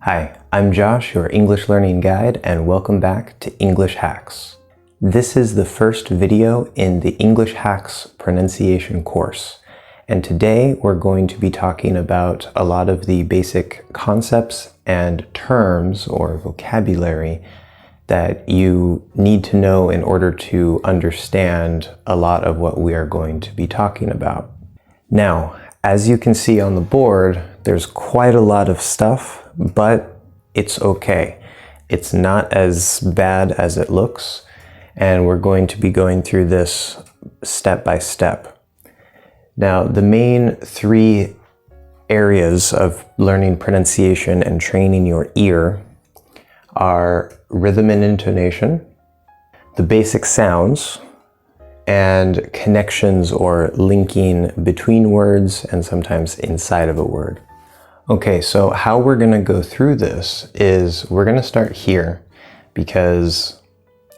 Hi, I'm Josh, your English learning guide, and welcome back to English Hacks. This is the first video in the English Hacks pronunciation course, and today we're going to be talking about a lot of the basic concepts and terms or vocabulary that you need to know in order to understand a lot of what we are going to be talking about. Now, as you can see on the board, there's quite a lot of stuff, but it's okay. It's not as bad as it looks, and we're going to be going through this step by step. Now, the main three areas of learning pronunciation and training your ear are rhythm and intonation, the basic sounds, and connections or linking between words and sometimes inside of a word. Okay, so how we're going to go through this is we're going to start here because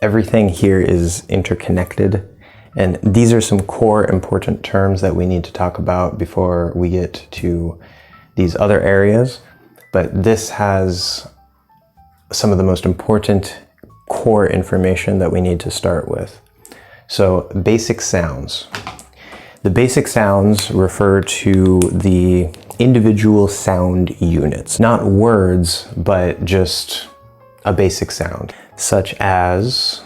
everything here is interconnected, and these are some core important terms that we need to talk about before we get to these other areas, but this has some of the most important core information that we need to start with. So, basic sounds. The basic sounds refer to the individual sound units, not words, but just a basic sound, such as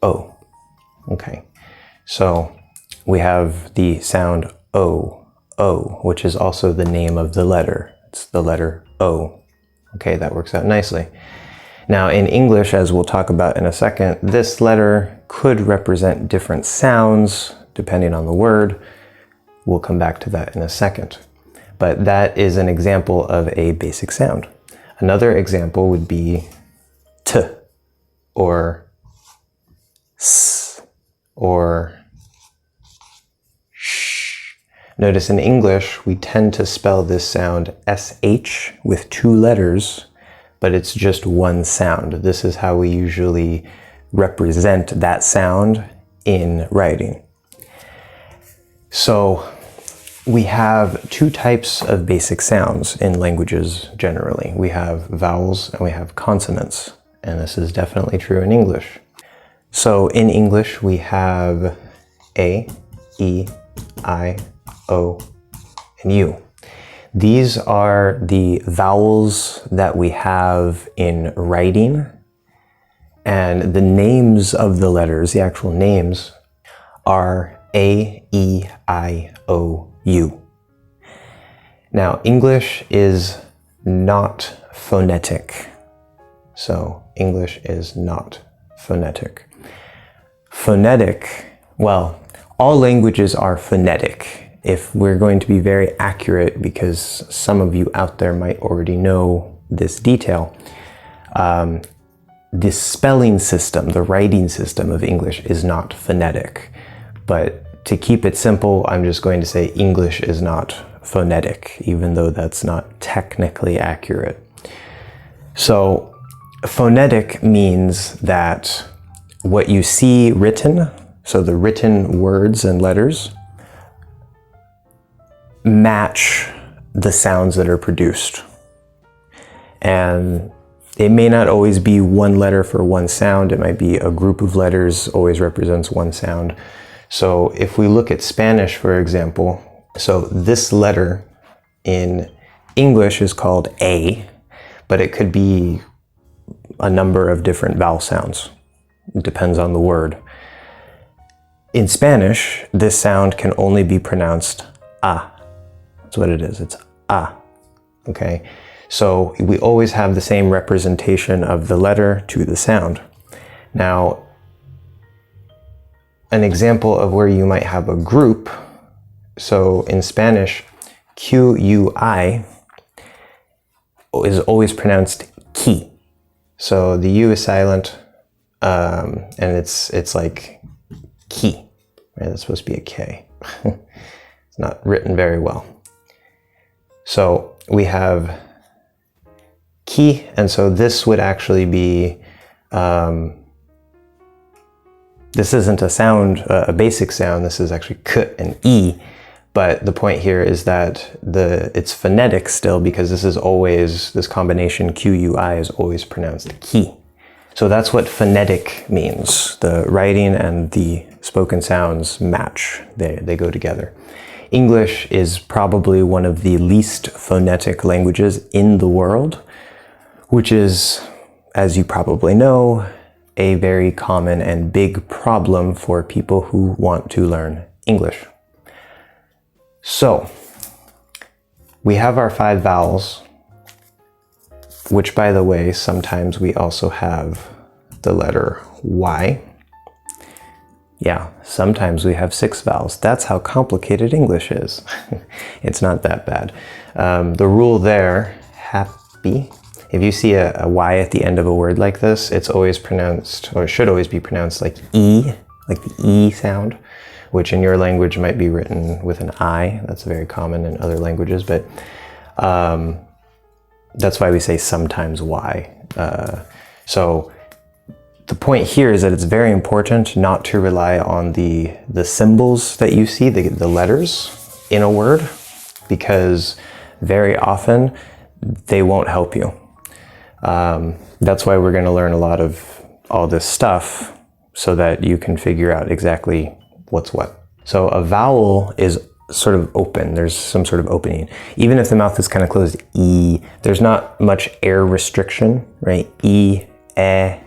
O. Okay, so we have the sound O, which is also the name of the letter. It's the letter O. Okay, that works out nicely. Now in English, as we'll talk about in a second, this letter could represent different sounds depending on the word. We'll come back to that in a second. But that is an example of a basic sound. Another example would be T, or S, or Sh. Notice in English, we tend to spell this sound SH with two letters, but it's just one sound. This is how we usually represent that sound in writing. So we have two types of basic sounds in languages generally. We have vowels and we have consonants, and this is definitely true in English. So in English we have A, E, I, O, and U. These are the vowels that we have in writing, and the names of the letters, the actual names, are A, E, I, O, U. Now, English is not phonetic. So, English is not phonetic. Phonetic, well, all languages are phonetic, if we're going to be very accurate, because some of you out there might already know this detail. The spelling system, the writing system of English is not phonetic. But to keep it simple, I'm just going to say English is not phonetic, even though that's not technically accurate. So phonetic means that what you see written, so the written words and letters, match the sounds that are produced. And it may not always be one letter for one sound. It might be a group of letters always represents one sound. So if we look at Spanish, for example, so this letter in English is called A, but it could be a number of different vowel sounds. It depends on the word. In Spanish, this sound can only be pronounced A. That's what it is. It's A. Okay? So we always have the same representation of the letter to the sound. Now, an example of where you might have a group, so in Spanish, Q-U-I is always pronounced ki. So the U is silent, and it's like ki. Right? That's supposed to be a K. It's not written very well. So we have ki, and so this would actually be, this isn't a sound, a basic sound, this is actually k and e, But the point here is that it's phonetic still, because this combination QUI is always pronounced ki. So that's what phonetic means. The writing and the spoken sounds match. They go together. English is probably one of the least phonetic languages in the world, which is, as you probably know, a very common and big problem for people who want to learn English. So, we have our 5 vowels, which, by the way, sometimes we also have the letter Y. Yeah, sometimes we have 6 vowels. That's how complicated English is. It's not that bad. The rule there, happy, if you see a Y at the end of a word like this, it's always pronounced, or it should always be pronounced like E, like the E sound, which in your language might be written with an I. That's very common in other languages, but that's why we say sometimes Y. So the point here is that it's very important not to rely on the symbols that you see, the letters in a word, because very often they won't help you. That's why we're going to learn a lot of all this stuff so that you can figure out exactly what's what. So a vowel is sort of open. There's some sort of opening. Even if the mouth is kind of closed, E, there's not much air restriction, right? E, a,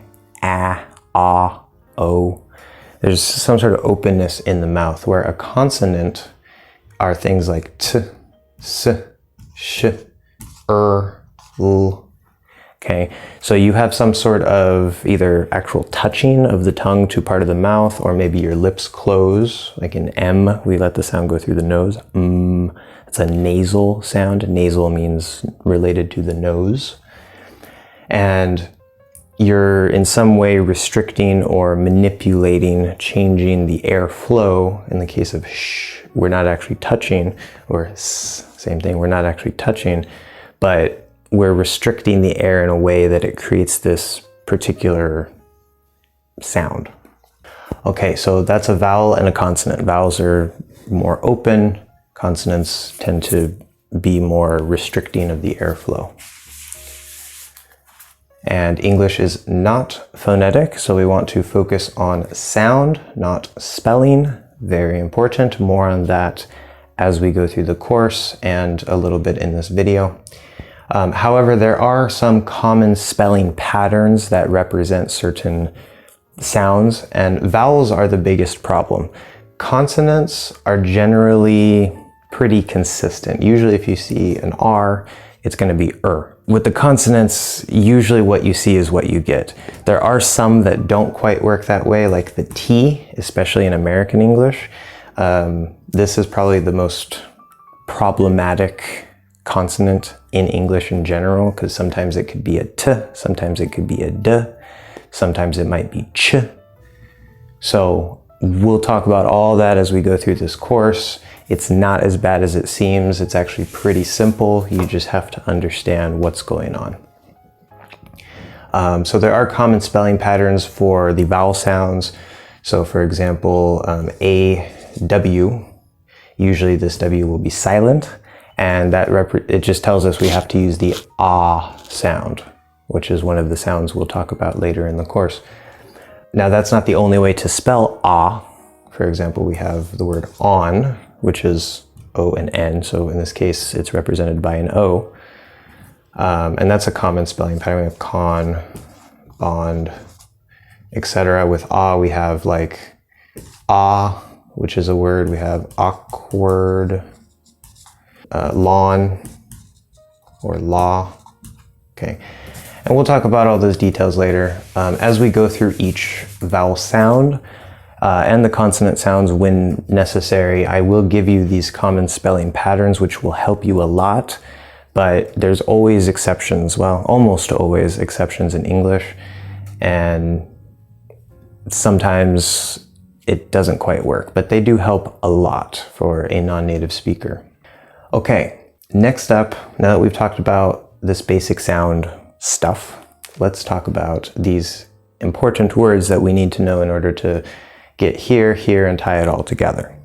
o. There's some sort of openness in the mouth, where a consonant are things like t, s, sh, l. Okay, so you have some sort of either actual touching of the tongue to part of the mouth, or maybe your lips close, like in M, we let the sound go through the nose. It's a nasal sound. Nasal means related to the nose. And you're in some way restricting or manipulating, changing the airflow. In the case of sh, we're not actually touching, or s, same thing, we're not actually touching, but we're restricting the air in a way that it creates this particular sound. Okay, so that's a vowel and a consonant. Vowels are more open. Consonants tend to be more restricting of the airflow. And English is not phonetic, so we want to focus on sound, not spelling. Very important. More on that as we go through the course and a little bit in this video. However, there are some common spelling patterns that represent certain sounds, and vowels are the biggest problem. Consonants are generally pretty consistent. Usually if you see an R, it's going to be With the consonants, usually what you see is what you get. There are some that don't quite work that way, like the T, especially in American English. This is probably the most problematic consonant in English in general, because sometimes it could be a T, sometimes it could be a D, sometimes it might be ch. So we'll talk about all that as we go through this course. It's not as bad as it seems. It's actually pretty simple. You just have to understand what's going on. So there are common spelling patterns for the vowel sounds. So for example, A, W, usually this W will be silent, and it just tells us we have to use the ah sound, which is one of the sounds we'll talk about later in the course. Now that's not the only way to spell ah. For example, we have the word on, which is O and N, so in this case it's represented by an O. And that's a common spelling pattern. We have con, bond, etc. With ah, we have like ah, which is a word. We have awkward, lawn, or law. Okay, and we'll talk about all those details later. As we go through each vowel sound and the consonant sounds when necessary, I will give you these common spelling patterns, which will help you a lot. But there's always exceptions, well, almost always exceptions in English, and sometimes it doesn't quite work, but they do help a lot for a non-native speaker. Okay, next up, now that we've talked about this basic sound stuff, let's talk about these important words that we need to know in order to get here, here, and tie it all together.